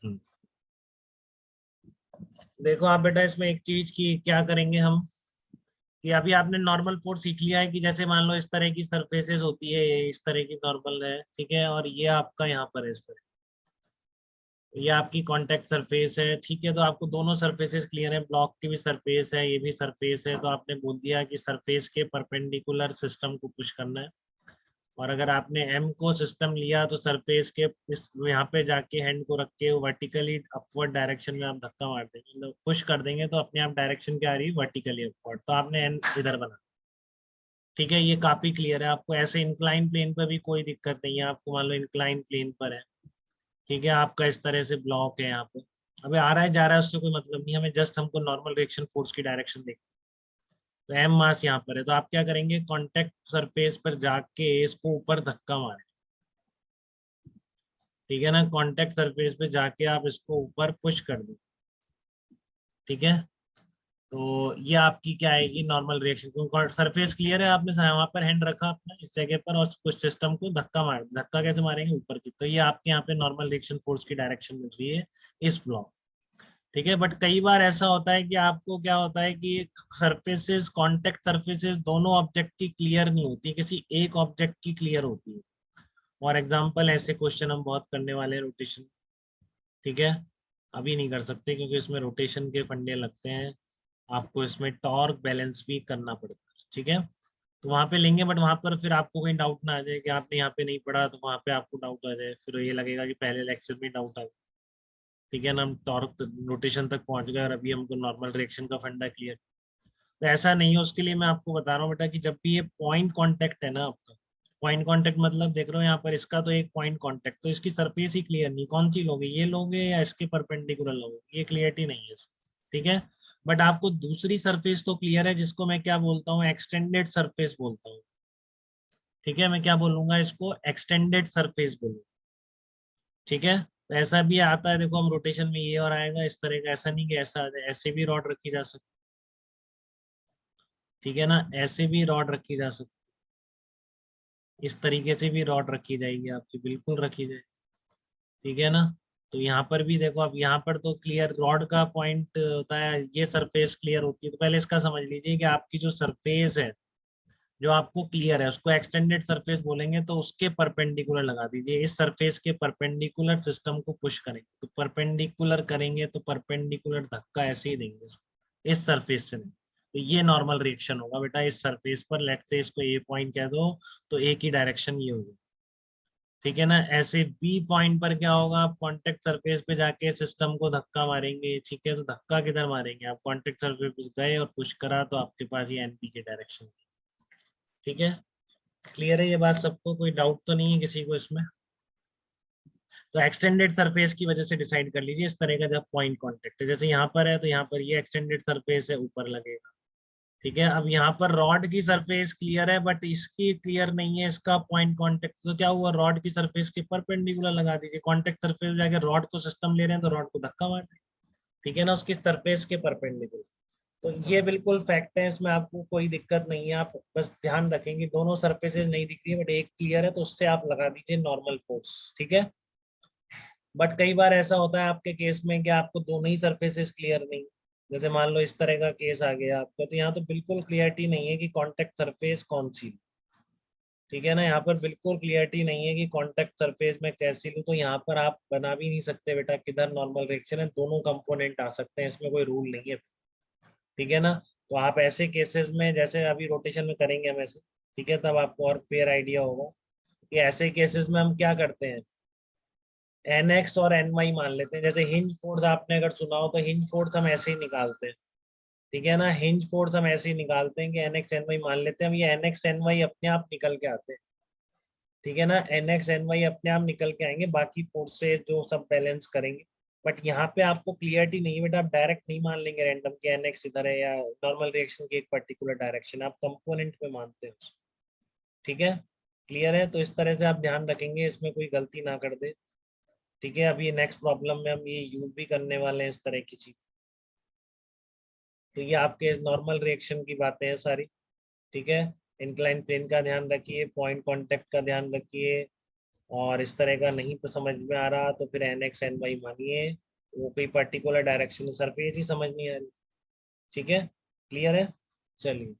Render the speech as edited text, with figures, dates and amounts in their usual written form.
हम्म। देखो आप बेटा, इसमें एक चीज की क्या करेंगे हम, कि अभी आपने नॉर्मल पोर्ट सीख लिया है कि जैसे मान लो इस तरह की सरफेसेस होती है, ये इस तरह की नॉर्मल है, ठीक है, और ये आपका यहाँ पर है इस तरह, ये आपकी कॉन्टेक्ट सरफेस है, ठीक है। तो आपको दोनों सरफेसेस क्लियर है, ब्लॉक की भी सरफेस है, ये भी सरफेस है, तो आपने बोल दिया कि सरफेस के परपेंडिकुलर सिस्टम को पुश करना है। और अगर आपने एम को सिस्टम लिया तो सरफेस के इस यहाँ पे जाके हैंड को रख के वर्टिकली अपवर्ड डायरेक्शन में आप धक्का मार देंगे, मतलब पुश कर देंगे, तो अपने आप डायरेक्शन क्या आ रही है, वर्टिकली अपवर्ड, तो आपने एन इधर बना। ठीक है, ये काफी क्लियर है आपको। ऐसे इंक्लाइन प्लेन पर भी कोई दिक्कत नहीं है आपको, मान लो इंक्लाइन प्लेन पर है, ठीक है, आपका इस तरह से ब्लॉक है यहाँ पे, अबे आ रहा है जा रहा है उससे कोई मतलब नहीं, हमें जस्ट हमको नॉर्मल रिएक्शन फोर्स की डायरेक्शन देखनी। तो एम मास यहाँ पर है, तो आप क्या करेंगे, कांटेक्ट सरफेस पर जाके इसको ऊपर धक्का मारें, ठीक है ना, कांटेक्ट सरफेस पे जाके आप इसको ऊपर पुश कर दो, ठीक है। तो ये आपकी क्या आएगी, नॉर्मल रिएक्शन, क्योंकि सरफेस क्लियर है, आपने वहां पर हैंड रखा अपना इस जगह पर और कुछ सिस्टम को धक्का मार, धक्का कैसे मारेंगे, ऊपर की, तो ये आपके यहाँ पे नॉर्मल रिएक्शन फोर्स की डायरेक्शन मिल रही है इस ब्लॉक, ठीक है। बट कई बार ऐसा होता है कि आपको क्या होता है कि सरफेसेस, कांटेक्ट सरफेसेस दोनों ऑब्जेक्ट की क्लियर नहीं होती, किसी एक ऑब्जेक्ट की क्लियर होती है। फॉर एग्जांपल ऐसे क्वेश्चन हम बहुत करने वाले हैं, रोटेशन, ठीक है, अभी नहीं कर सकते क्योंकि इसमें रोटेशन के फंडे लगते हैं, आपको इसमें टॉर्क बैलेंस भी करना पड़ता है, ठीक है। तो वहां पे लेंगे, बट वहां पर फिर आपको कोई डाउट ना आ जाए कि आपने यहाँ पे नहीं पढ़ा, तो वहां पे आपको डाउट आ जाए, फिर ये लगेगा कि पहले लेक्चर में डाउट आ गया, ठीक है ना, हम टॉर्क रोटेशन तक पहुंच गए और अभी हमको नॉर्मल रिएक्शन का फंडा क्लियर। तो ऐसा नहीं है, उसके लिए मैं आपको बता रहा हूँ बेटा कि जब भी ये पॉइंट कांटेक्ट है ना आपका, पॉइंट कांटेक्ट मतलब देख रहे हो यहाँ पर, इसका तो एक पॉइंट कांटेक्ट, तो इसकी सरफेस ही क्लियर नहीं, कौन सी लोगे, ये लोगे या इसके परपेंडिकुलर लोगे, ये क्लियरिटी नहीं है, ठीक है। बट आपको दूसरी सरफेस तो क्लियर है, जिसको मैं क्या बोलता हूँ, एक्सटेंडेड सरफेस बोलता हूँ, ठीक है, मैं क्या बोलूंगा इसको, एक्सटेंडेड सरफेस बोलूंगा, ठीक है। तो ऐसा भी आता है, देखो हम रोटेशन में ये और आएगा इस तरह का, ऐसा नहीं कि ऐसा आ जाए, ऐसे भी रॉड रखी जा सकती, ठीक है ना, ऐसे भी रॉड रखी जा सकती, इस तरीके से भी रॉड रखी जाएगी आपकी, बिल्कुल रखी जाएगी, ठीक है ना। तो यहाँ पर भी देखो, अब यहाँ पर तो क्लियर रॉड का पॉइंट होता है, ये सरफेस क्लियर होती है, तो पहले इसका समझ लीजिए कि आपकी जो सरफेस है, जो आपको क्लियर है, उसको एक्सटेंडेड सरफेस बोलेंगे, तो उसके परपेंडिकुलर लगा दीजिए, इस सरफेस के परपेंडिकुलर सिस्टम को पुश करेंगे, तो परपेंडिकुलर करेंगे तो परपेंडिकुलर धक्का ऐसे ही देंगे उसको, इस सरफेस से नहीं, तो ये नॉर्मल रिएक्शन होगा बेटा इस सरफेस पर, लेट से इसको ए पॉइंट कह दो, तो ए की डायरेक्शन ये होगी, ठीक है ना। ऐसे बी पॉइंट पर क्या होगा, आप कांटेक्ट सरफेस पे जाके सिस्टम को धक्का मारेंगे, ठीक है, तो धक्का किधर मारेंगे, आप कांटेक्ट सरफेस पे गए और पुश करा, तो आपके पास ये एनपी की डायरेक्शन, ठीक है। क्लियर है ये बात सबको, कोई डाउट तो नहीं है किसी को इसमें। तो एक्सटेंडेड सरफेस की वजह से डिसाइड कर लीजिए, इस तरह का जब पॉइंट कांटेक्ट है, जैसे यहाँ पर है तो यहाँ पर ये एक्सटेंडेड सरफेस है, ऊपर लगेगा, ठीक है। अब यहाँ पर रॉड की सरफेस क्लियर है, बट इसकी क्लियर नहीं है, इसका पॉइंट कांटेक्ट, तो क्या हुआ, रॉड की सरफेस के परपेंडिकुलर लगा दीजिए, कांटेक्ट सरफेस जाके रॉड को सिस्टम ले रहे हैं, तो रॉड को धक्का मार दें, ठीक है ना, उसकी सरफेस के परपेंडिकुलर। तो ये बिल्कुल फैक्ट है, इसमें आपको कोई दिक्कत नहीं है, आप बस ध्यान रखेंगे दोनों सरफेसेस नहीं दिख रही है, बट एक क्लियर है, तो उससे आप लगा दीजिए नॉर्मल फोर्स, ठीक है। बट कई बार ऐसा होता है आपके केस में कि आपको दोनों ही सरफेसेस क्लियर नहीं, जैसे मान लो इस तरह का केस आ गया आपका, तो यहाँ तो बिल्कुल क्लियरिटी नहीं है कि कॉन्टेक्ट सरफेस कौन सी, ठीक है ना, यहाँ पर बिल्कुल क्लियरिटी नहीं है कि कॉन्टेक्ट सरफेस में कैसी लूँ, तो यहाँ पर आप बना भी नहीं सकते बेटा किधर नॉर्मल रिएक्शन है, दोनों कंपोनेंट आ सकते हैं, इसमें कोई रूल नहीं है, ठीक है ना। तो आप ऐसे केसेस में, जैसे अभी रोटेशन में करेंगे हम ऐसे, ठीक है, तब आपको और क्लियर आइडिया होगा कि ऐसे केसेस में हम क्या करते हैं, एन एक्स और एन वाई मान लेते हैं, जैसे हिंज फोर्स आपने अगर सुना हो, तो हिंज फोर्स हम ऐसे ही निकालते हैं, ठीक है ना, हिंज फोर्स हम ऐसे ही निकालते हैं कि एन एक्स एन वाई मान लेते हैं हम, ये एन एक्स एन वाई अपने आप निकल के आते हैं, ठीक है ना, एन एक्स एन वाई अपने आप निकल के आएंगे, बाकी फोर्स से जो सब बैलेंस करेंगे। बट यहाँ पे आपको क्लियरिटी नहीं है बेटा, आप डायरेक्ट नहीं मान लेंगे रैंडम कि एन एक्स इधर है या नॉर्मल रिएक्शन की एक पर्टिकुलर डायरेक्शन, आप कंपोनेंट पे मानते हैं, ठीक है। क्लियर है, तो इस तरह से आप ध्यान रखेंगे, इसमें कोई गलती ना कर दे, ठीक है। अभी नेक्स्ट प्रॉब्लम में हम ये यूज भी करने वाले हैं इस तरह की चीज, तो ये आपके नॉर्मल रिएक्शन की बातें हैं सारी, ठीक है। इंक्लाइन प्लेन का ध्यान रखिए, पॉइंट कांटेक्ट का ध्यान रखिए, और इस तरह का नहीं तो समझ में आ रहा तो फिर एन एक्स एन वाई मानिए, वो कोई पर्टिकुलर डायरेक्शन सरफेस ही समझ नहीं आ रही। ठीक है, क्लियर है? चलिए।